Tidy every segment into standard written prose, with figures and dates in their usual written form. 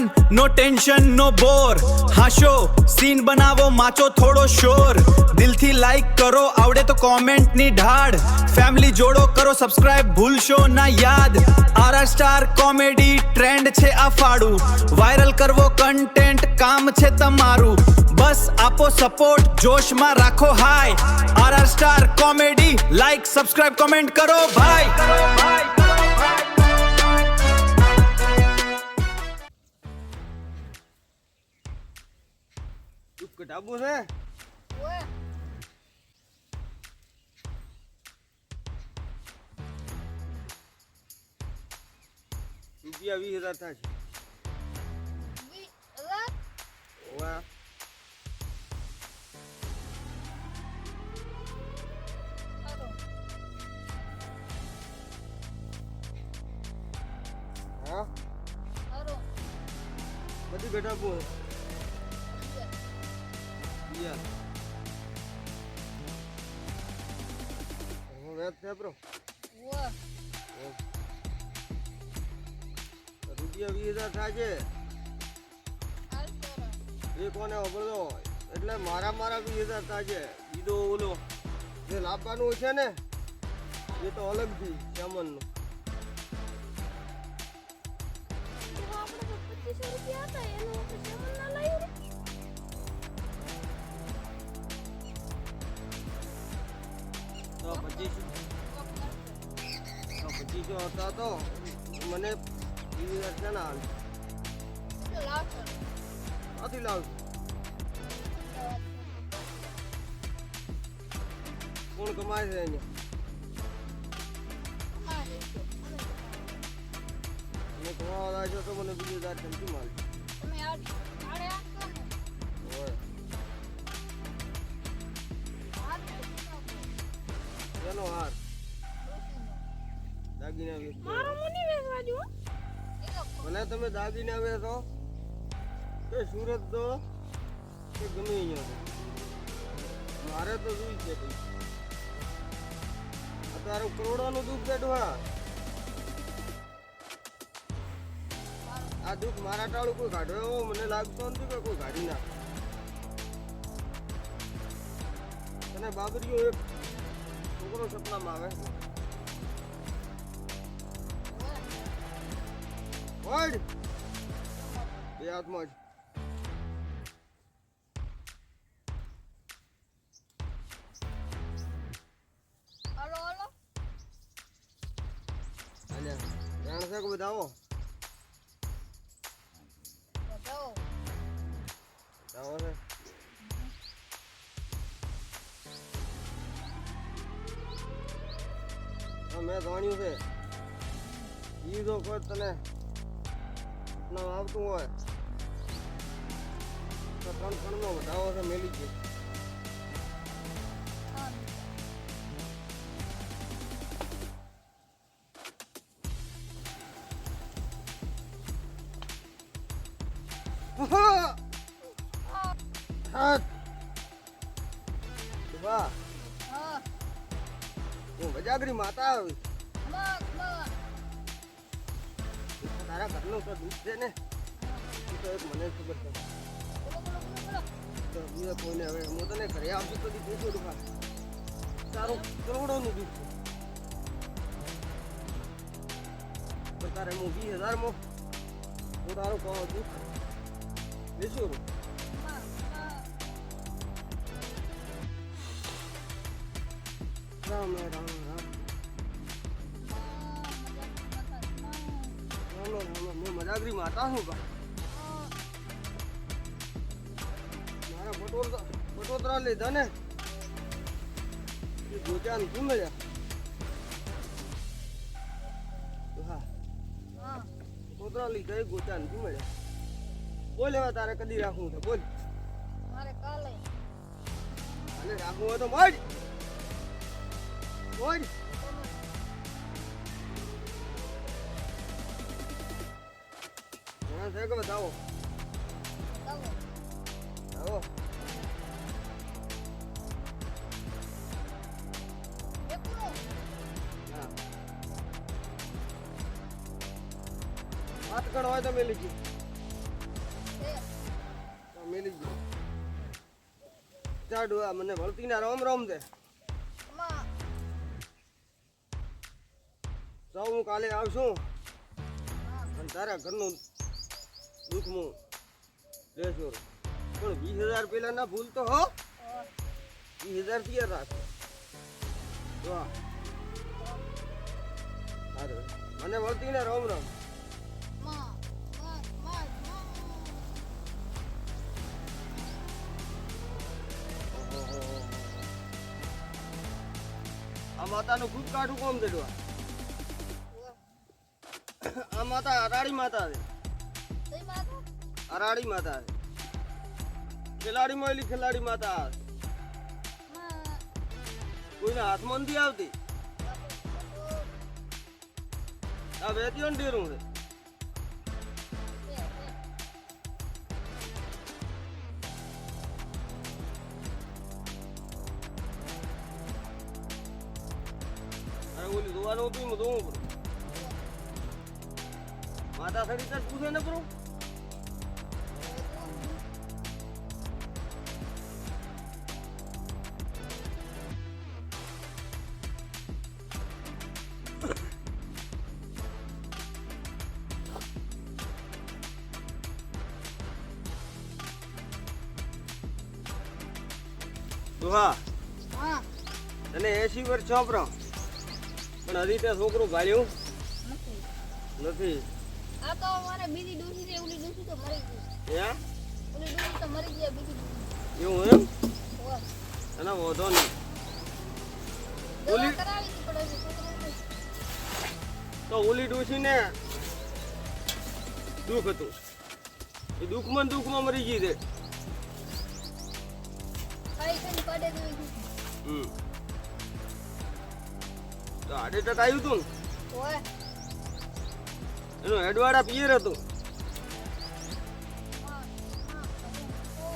Fun નો tension નો બોર હાશો scene બનાવો macho થોડો શોર દિલથી લાઈક કરો આવડે તો કોમેન્ટ ની ઢાળ ફેમિલી જોડો કરો સબસ્ક્રાઇબ ભૂલશો ના યાદ આરઆર સ્ટાર કોમેડી ટ્રેન્ડ છે આ ફાડું વાયરલ કરવો કન્ટેન્ટ કામ છે તમારું બસ આપો સપોર્ટ જોશમાં રાખો hi RR star comedy like subscribe comment કરો ભાઈ ઢાબુ છે ઓય રૂપિયા 20,000 થાય છે ઓવા હા બધી બેઠા બો યાર હું વેત છે બ્રો ઓય રૂપિયા 20,000 થાય છે એ કોને ઓબળો એટલે મારા 20,000 થાય છે બીજો ઓલો જે લાવવાનું છે ને એ તો અલગથી સામાનનું તો 2500 હતા તો મને 20,000 છે ને હાલ આથી લાવ કોણ કમાય છે અહીંયા કમાવા છો તો મને 20,000 ચમચી માલ એનો હાર દાગીના વેચો ભલે તમે દાગીના વેચો કે સુરત દો કે ગમે અહીંયા મારે તો જોઈ છે અત્યારે કરોડોનું દુઃખ બેઠું હા આ દુઃખ મારા ટાળું કોઈ કાઢો એવો મને લાગતો નથી કે કોઈ કાઢી નાખે અને બાબરીઓ એક છોકરો સપનામાં આવે ઓય બે હાથમાં જ જાણ છે કે બતાવો બતાવો છે મેં જાણ્યું છે ઈ જો કોઈ તને આવતું હોય તો 3 નો વધાવો છે મેલી છે મજાગરી માતા આવી તારા ઘરનું તો દુઃખ છે ને તો એક મને ખબર છે તો બીજા કોઈને હવે હું તને ઘરે આવતી કદી પૂછું દુખા તારું કરોડોનું દુઃખ છે તારે હું 20,000 માં હું તારું કહો દુઃખ લેશું રામ રામ રામ मैं मजागरी माता हूँ मारा बटोतरा लीधा ने गोचान क्यों मिला बटोतरा लीधा गोचान क्यों मिला बोल एवं तारे कदी राखू था बोल मारे काले अरे राखू हो तो बोल बोल हाँ सही को बताओ आओ हाथ कड़वाए तो मिल गई તો મિલી ગયો જા ડોહા મને વળતી ના રોમ રોમ દે માં તો હું કાલે આવશું અને તારા ઘરનું દુઃખ હું લેશો પણ 20,000 પેલા ના ભૂલતો હો 20,000 થી રાખ ડોહા અરે મને વળતી ના રોમ રોમ માં માં માં આ માતાનું ખૂબ કાઠું કોમ દે ડોહા આ માતા અરાડી માતા છે સહી માતા અરાડી માતા છે ખેલાડી મોયલી ખેલાડી માતા આવે. માં કોઈના હાથમાં નથી આવતી આ વેતીઓ ને ડેરું છે અને ઓલી જોવાનું હતું હું જોવું પડું માતા થડી તક પૂછે ને બરો દુહા હા તને 80 વર્ષ છોપરો પણ હજી તે છોકરું ભાળ્યું નથી નથી આ તો મારે બીજી ડોસી છે ઓલી ડોસી તો મરી ગઈ હે ઓલી ડોસી તો મરી ગઈ બીજી ડોસી એવું એમ ઓહ તને વધો નહીં દવા ઓલી- કરાવી હતી પણ હજી છોકરો નથી. તો ઓલી ડોશીને દુઃખ હતું એ દુઃખમાં ને દુઃખમાં મરી ગઈ છે ખાઈ ખાઈને પાડે દેવી ગઈ તો હાર્ટ એટેક આવ્યું હતું ઓહ ને એનું હેડવાડા પિયર હતું માં ઓ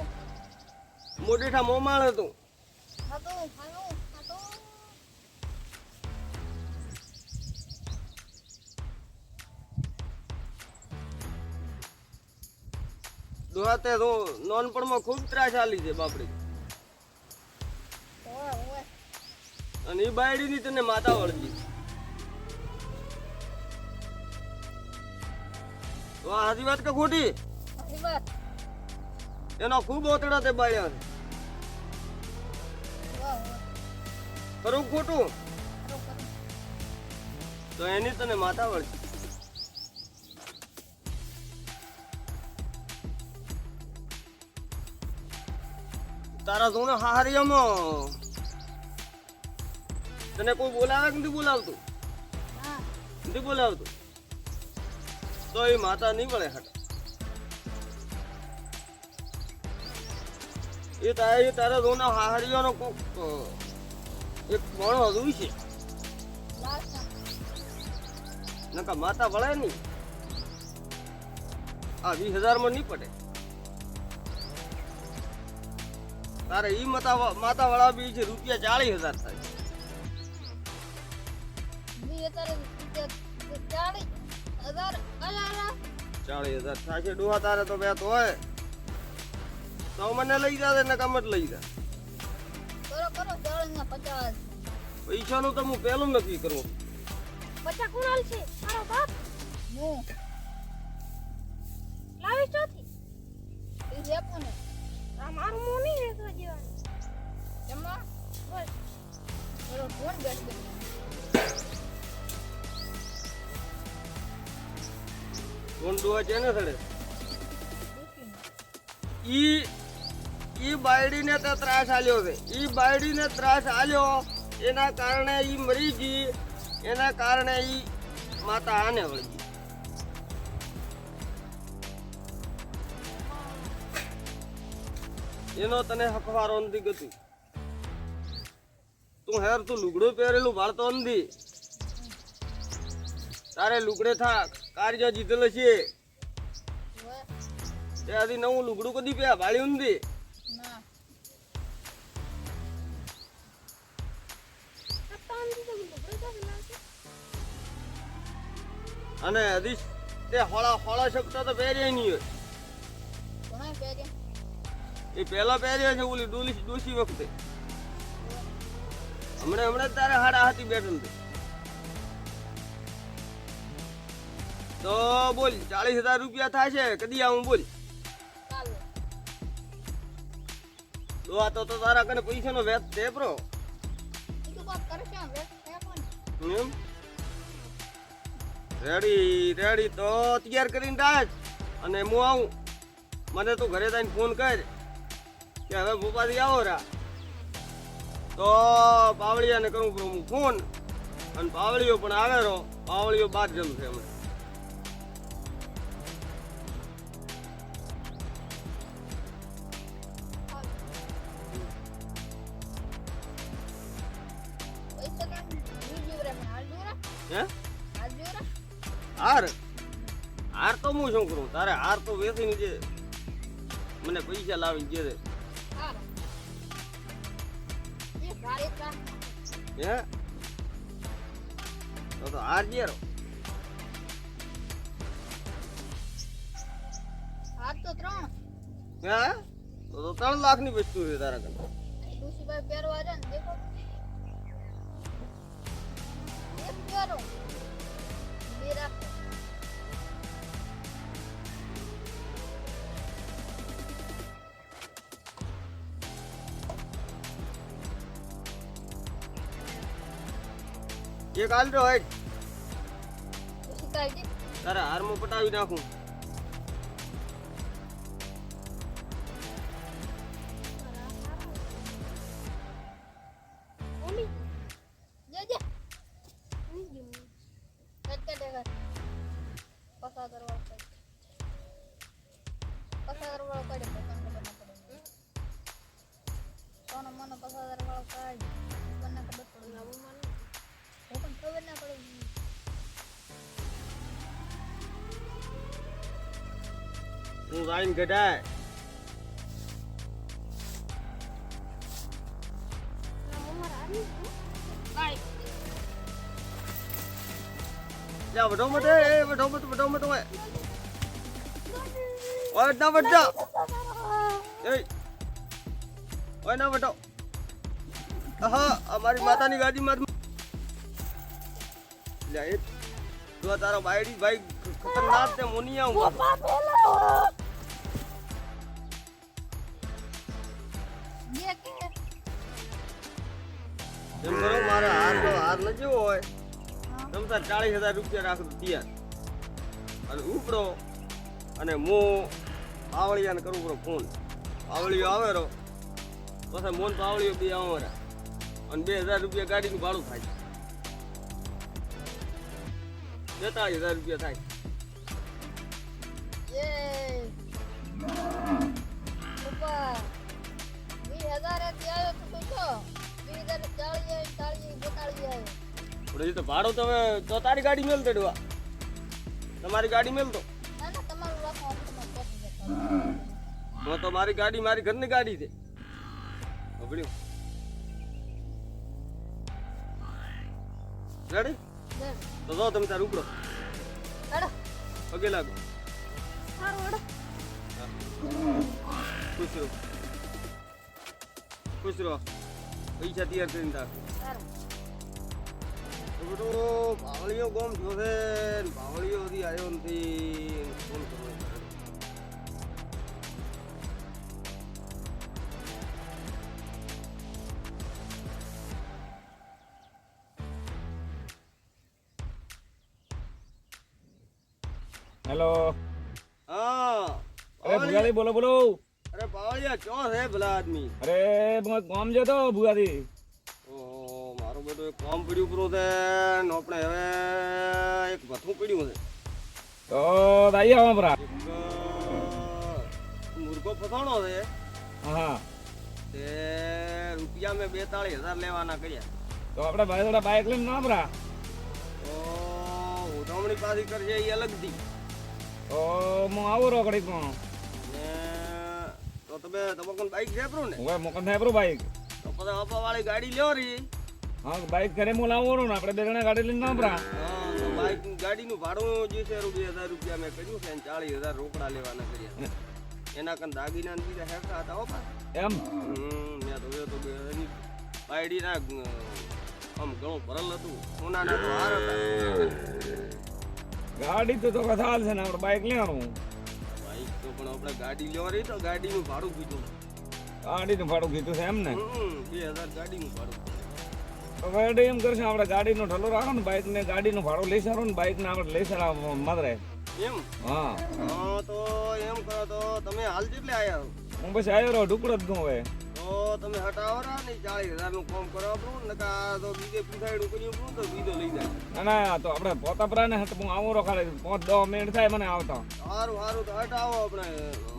મોટેઠા મોમાળ હતું ખાતો ખાતો ખાતો દોહાતે તો નાનપણમાં ખૂબ ત્રાસ આલી છે બાપડી ઓહ ઓહ અને એ બાયડીની તને માતા વળગી તો આ સાચી વાત કે ખોટી સાચી વાત એનો ખૂબ ઓતડા તે બાળ્યા છે વાહ ખરું કે ખોટું વાહ કરો તો એની તને માતા વળગી તારા જોને હાહરિયામાં તને કોઈ બોલાવે કે નથી બોલાવતું હા નથી બોલાવતું તો એ માતા નહીં મળે હટ એ તારા જોના હાહરિયાનો કોક એક કોણ હતું છે લાસ્ટ નકા માતા વળે નહીં આ 20,000 માં નહીં પડે તારે ઈ માતા વાળા બી છે રૂપિયા 40,000 થાય બી અત્યારે 40,000 અલા 40,000 થાય છે ડોહા તારે તો બે તો હોય તો મને લઈ જા ને કમત લઈ જા કરો કરો 40 પૈસાનું તો હું પેલું નક્કી કરું 50 કુણાલ છે મારો બાપ હું લાવી ચોથી એ જેપો ને આ મારું મોં નહીં રહેતો જીવન જમા બોલ બોલો ફોન બેઠ બેઠ કોણ ડોહા છે ને સડે ઈ બાયડીને તો ત્રાસ આલ્યો છે ઈ બાયડીને ત્રાસ આલ્યો એના કારણે ઈ મરી ગઈ એના કારણે ઈ માતા આને વળગી એનો તને હકવારો નથી ગતું તું હેર તું લુગડું પહેરેલું વાળતો નથી તારે લુગડે થા કાર્ય જીતેલ છે ત્યાંથી નવું લુગડું કદી પે ભાળ્યું નથી ના અને હજી તે હોળા હોળા શકતા તો પહેર્યા નહીં હોય પહેરી એ પહેલા પહેર્યો છે ઓલી ડોસી વખતે. હમણાં જ તારે હાડા હાથી બેઠેલ છે. તો બોલ 40,000 રૂપિયા થાય છે. કદી આવું બોલ. ચાલો તો આ તો તારા કને પૈસાનો વેત છે બ્રો. ઈ તો બાપ કરશે આમ વેસ્ટ છે પણ એમ રેડી તો તૈયાર કરીને રાખ અને હું આવું. મને તું ઘરે જઈને ફોન કર કે હવે ભૂપાથી આવો રા. તો પાવળિયાને કરું બ્રો હું ફોન. અને પાવળીઓ પણ આવે રહો. પાવળીઓ બાદ જમશે હમણાં. પૈસા કાંઈ બીજું રે પણ હાલ જોરા હે હાલ જોરા હાર તો હું શું કરું? તારે હાર તો વેચીને જે મને પૈસા લાવી જે છે. હાર એ ભારે કામ હે તો હાર જે રહો. હાર તો 3 હે તો 3 લાખની વસ્તુ છે તારા કને. ડુસીભાઈ પહેરવા છે ને દેખો એક પહેરો બે રાખો એક હાલ તો હેડ ડુસી કાઈ દે તારા હારમાં પટાવી નાખું. ઓમી જે કટ પસા કરવા પડે સોનો મનો પસા કરવા પડે મને ખબર પડે ના મને પણ ખબર ના પડે હું લાઈન ઘટાય જા વડો મટે વડો મટો ઓય ના વડો એ ઓય ના વડો. આહા અમારી માતાની ગાડી માં લે એ તો તારો બાયડી ભાઈ ખતરનાક છે. મોની આવું એમ કરો. મારે હાર ન જેવો હોય તમતાર 40,000 રૂપિયા રાખો તૈયાર અને ઉપડો અને હું પાવળિયાને કરું બરો ફોન. પાવળીઓ આવે રો પછી મોન પાવળીઓ બે આવે અને 2,000 રૂપિયા ગાડીનું ભાડું થાય. 42,000 રૂપિયા થાય. પપ્પા 20,000 થી આવ્યો તો તો 2040 42 પણ એ તો ભાડું તો હવે તો તારી ગાડી મેલ દેડવા. તમારી ગાડી મેલ તો ના ના તમારું રાખો આમ તમારે પહોંચી જતા તો મારી ગાડી મારી ઘરની ગાડી છે. અબડ્યું રેડી બેસ તો જો તમે તાર ઉપડો હેડો પગે લાગો. સારું હેડો ખુશ રહો પૈસા તૈયાર કરીને રાખો. સારું તો બધો પાવળીઓ ગોમ જોશે ને પાવળીઓ હજી આવ્યો નથી. ફોન કરવો પડે. હેલો. હા અરે ભુગાદી બોલો બોલો. અરે પાવળિયા ક્યાં છે ભલા આદમી? અરે ગામ જો તો ભુગાદી. ઓહો મારું બધું એક કામ પડ્યું પૂરું છે ને આપણે હવે એક ભથ્થું પડ્યું છે. તો આવીએ હમણાં. એક મુર્ગો ફસાણો છે હા તે રૂપિયા મેં 42,000 લેવાના કર્યા. તો આપણે ભાઈ થોડા બાઇક લઈને ના હમણાં. તો ઉઠામણી પાછી કરશે એ અલગથી. તો હું આવું રહો ઘડીકમાં. ને તો તમે તમારું બાઈક છે પ્રો ને? હવે મોકલ થાય બરું બાઇક. તો પછી અપાવાળી ગાડી લ્યો રી. હા બાઇક ઘરે હું લાવવાનું ને આપણે 2 જણા ગાડી લઈને ના હમણાં. હા તો બાઈક ગાડીનું ભાડું જે છે 2,000 રૂપિયા મેં કર્યું છે અને 40,000 રોકડા લેવાના કર્યા. એના કન દાગીના ને બીજા હેરતા હતા હો પણ એમ મેં તો એ તો એની બાયડીના આમ ઘણું ભરલ હતું સોનાના તો હાર હતા ગાડી તો કથાલ છે ને આપણે બાઇક લેવાનું બાઈક તો પણ આપણે ગાડી લેવા રહી તો ગાડીનું ભાડું કીધું ગાડીનું ભાડું કીધું છે એમ ને 2000 ગાડીનું ભાડું તો ગાડી એમ કરશે આપણે ગાડીનો ઠલો રાખો ને બાઇક ને ગાડીનું ભાડું લઈ સારો ને બાઇક ને આપણે લઈ સારા મદરે એમ હા હા તો એમ કરો તો તમે હાલ કેટલે આયા હો? હું પછી આવ્યો રહ્યો ટુકડો જ નું હવે તો તમે હટાવો રા ને 40,000 નું કામ કરો આપણું નકા તો બીજે પૂછાયડું કર્યું તો બીજો લઈ જાય ના ના તો આપણે પોતાપરા ને હું આવું રહો ખાલી 5-10 મિનિટ થાય મને આવતા સારું સારું તો હટાવો આપણે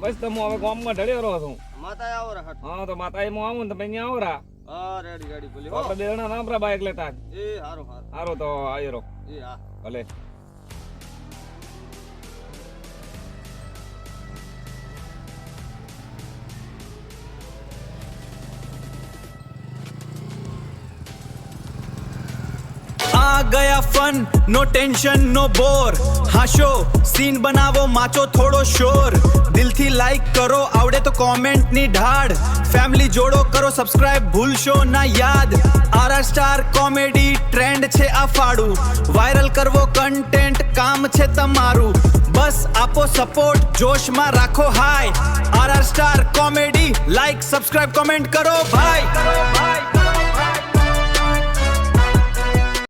બસ તો હું હવે ગામમાં ઢળ્યો રહ્યો છું માતા આવો રા હટ હા તો માતા હું આવું ને તમે અહીંયા આવો રા હા રેડી રેડી બોલી તો આપણે બે જણા નામરા બાઇક લેતા એ હારું હારું સારું તો આવ્યો રહો એ હા ભલે आ गया fun no tension no bore हाशो सीन बनावो माचो थोड़ो शोर दिल थी लाइक करो आवड़े तो कमेंट ની ઢાડ ફેમિલી જોડો કરો સબસ્ક્રાઇબ ભૂલશો ના યાદ આરઆર સ્ટાર કોમેડી ટ્રેન્ડ છે આ ફાડું વાયરલ કરવો કન્ટેન્ટ કામ છે તમારું બસ આપો સપોર્ટ જોશમાં રાખો hi RR star comedy like subscribe comment કરો ભાઈ